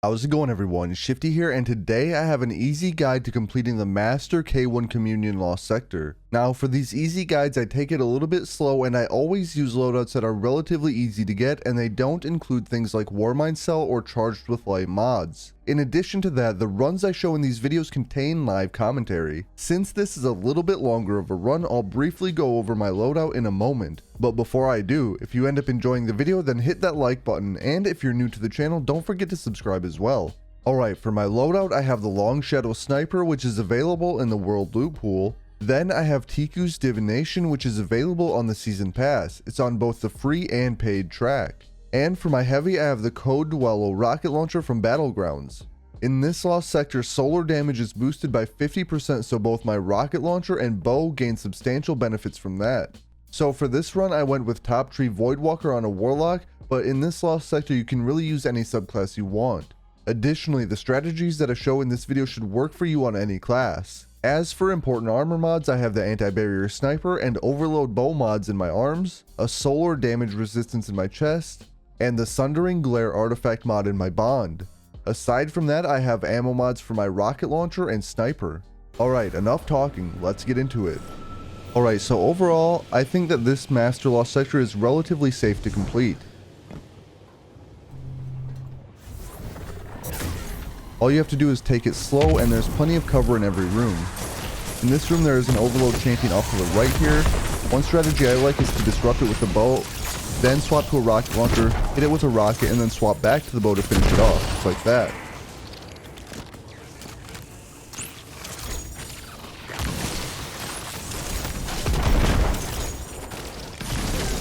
How's it going, everyone? Shifty here, and today I have an easy guide to completing the Master K1 Communion Lost Sector. Now, for these easy guides, I take it a little bit slow, and I always use loadouts that are relatively easy to get, and they don't include things like Warmind Cell or Charged with Light mods. In addition to that, the runs I show in these videos contain live commentary. Since this is a little bit longer of a run, I'll briefly go over my loadout in a moment. But before I do, if you end up enjoying the video, then hit that like button, and if you're new to the channel, don't forget to subscribe as well. Alright, for my loadout, I have the Long Shadow Sniper, which is available in the World Loot Pool. Then I have Tiku's Divination, which is available on the Season Pass. It's on both the free and paid track. And for my heavy, I have the Code Dwello rocket launcher from Battlegrounds. In this lost sector, solar damage is boosted by 50%, so both my rocket launcher and bow gain substantial benefits from that. So for this run, I went with Top Tree Voidwalker on a warlock, but in this lost sector you can really use any subclass you want. Additionally, the strategies that I show in this video should work for you on any class. As for important armor mods, I have the Anti-Barrier Sniper and Overload Bow mods in my arms, a solar damage resistance in my chest, and the Sundering Glare artifact mod in my bond. Aside from that, I have ammo mods for my rocket launcher and sniper. Alright, enough talking, let's get into it. Alright, so overall, I think that this Master Lost Sector is relatively safe to complete. All you have to do is take it slow, and there's plenty of cover in every room. In this room there is an Overload champion off to the right here. One strategy I like is to disrupt it with the bow, then swap to a rocket launcher, hit it with a rocket, and then swap back to the bow to finish it off, just like that.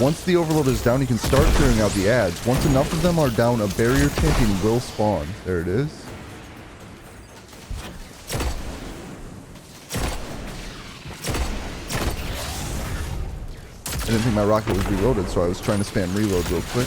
Once the overload is down, you can start clearing out the adds. Once enough of them are down, a barrier champion will spawn. There it is. I didn't think my rocket was reloaded, so I was trying to spam reload real quick.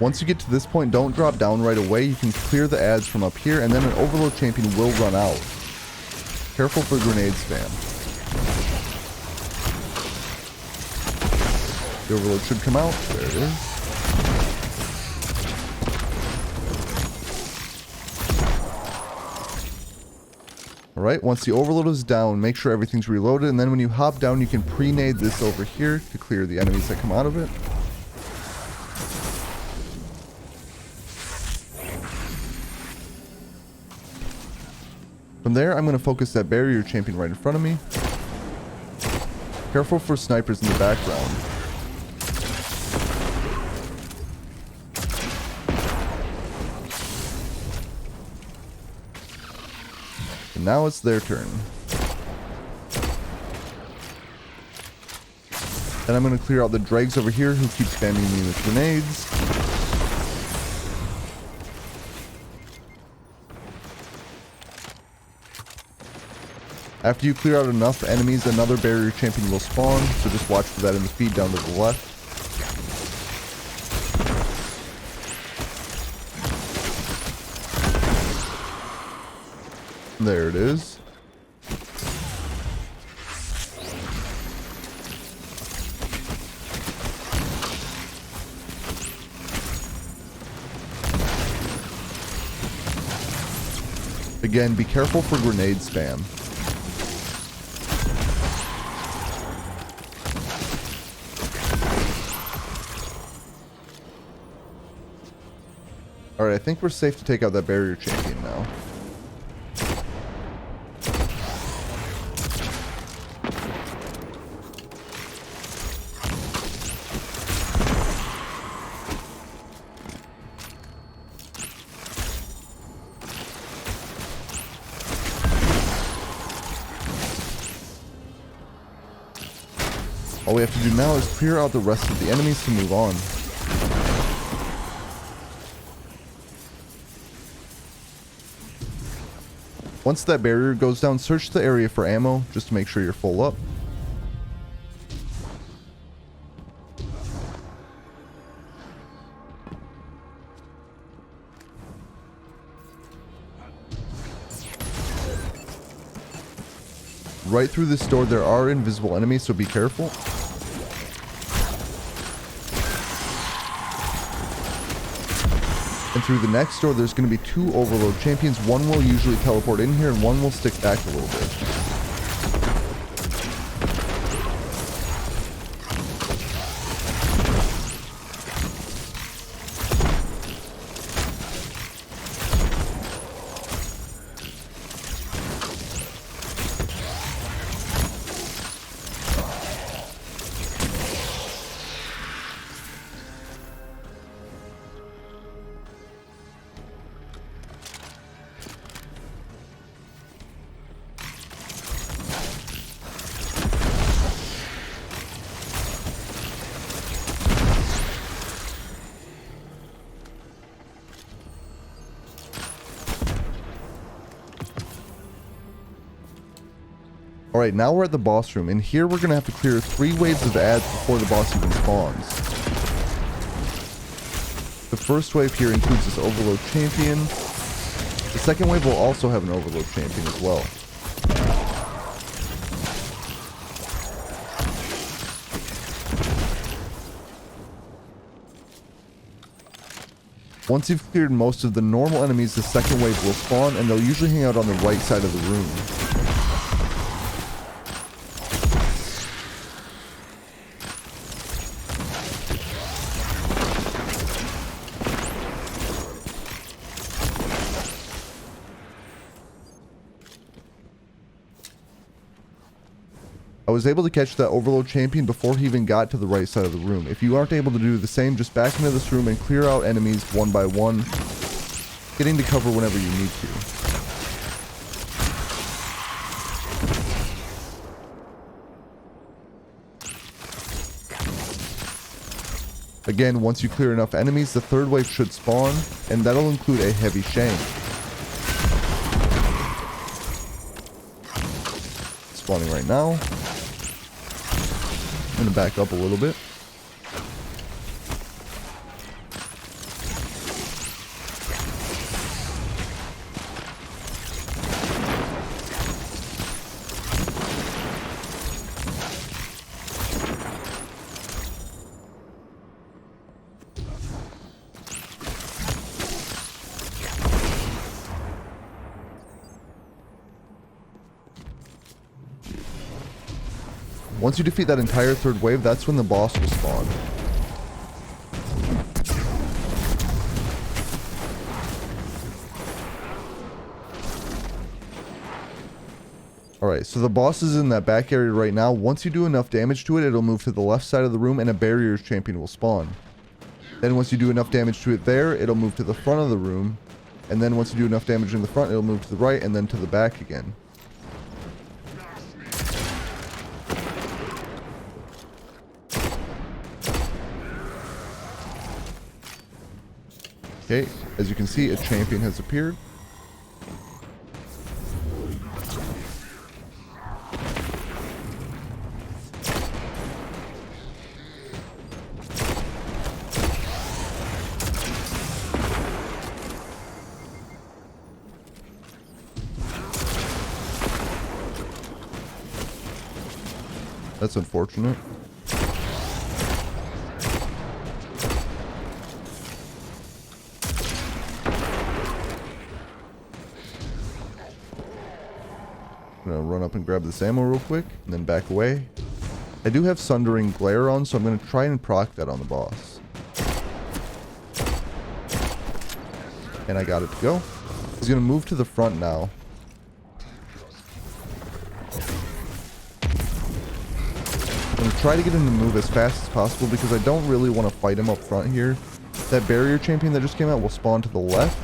Once you get to this point, don't drop down right away. You can clear the adds from up here, and then an overload champion will run out. Careful for grenade spam. The overload should come out. There it is. Alright, once the overload is down, make sure everything's reloaded, and then when you hop down, you can pre-nade this over here to clear the enemies that come out of it. From there, I'm going to focus that barrier champion right in front of me. Careful for snipers in the background. And now it's their turn. Then I'm going to clear out the dregs over here who keep spamming me with grenades. After you clear out enough enemies, another barrier champion will spawn, so just watch for that in the feed down to the left. There it is. Again, be careful for grenade spam. Alright, I think we're safe to take out that barrier champion now. All we have to do now is clear out the rest of the enemies to move on. Once that barrier goes down, search the area for ammo just to make sure you're full up. Right through this door, there are invisible enemies, so be careful. And through the next door, there's going to be 2 overload champions. One will usually teleport in here, and one will stick back a little bit. Alright, now we're at the boss room, and here we're going to have to clear 3 waves of ads before the boss even spawns. The first wave here includes this overload champion. The second wave will also have an overload champion as well. Once you've cleared most of the normal enemies, the second wave will spawn, and they'll usually hang out on the right side of the room. I was able to catch that overload champion before he even got to the right side of the room. If you aren't able to do the same, just back into this room and clear out enemies one by one, getting to cover whenever you need to. Again, once you clear enough enemies, the third wave should spawn, and that'll include a heavy shank. Spawning right now. I'm going to back up a little bit. Once you defeat that entire third wave, that's when the boss will spawn. Alright, so the boss is in that back area right now. Once you do enough damage to it, it'll move to the left side of the room and a barriers champion will spawn. Then once you do enough damage to it there, it'll move to the front of the room. And then once you do enough damage in the front, it'll move to the right and then to the back again. Okay, as you can see, a champion has appeared. That's unfortunate. I'm gonna run up and grab this ammo real quick, and then back away. I do have Sundering Glare on, so I'm gonna try and proc that on the boss. And I got it to go. He's gonna move to the front now. I'm gonna try to get him to move as fast as possible because I don't really want to fight him up front here. That barrier champion that just came out will spawn to the left.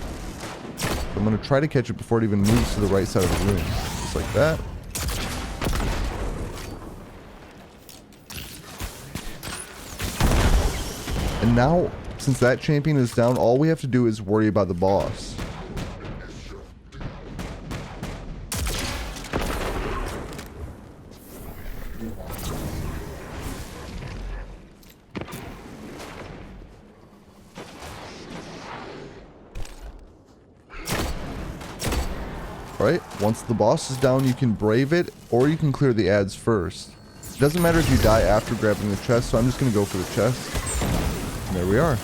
I'm gonna try to catch it before it even moves to the right side of the room. Just like that. And now, since that champion is down, all we have to do is worry about the boss. Right? Once the boss is down, you can brave it, or you can clear the ads first. It doesn't matter if you die after grabbing the chest, so I'm just going to go for the chest. And there we are.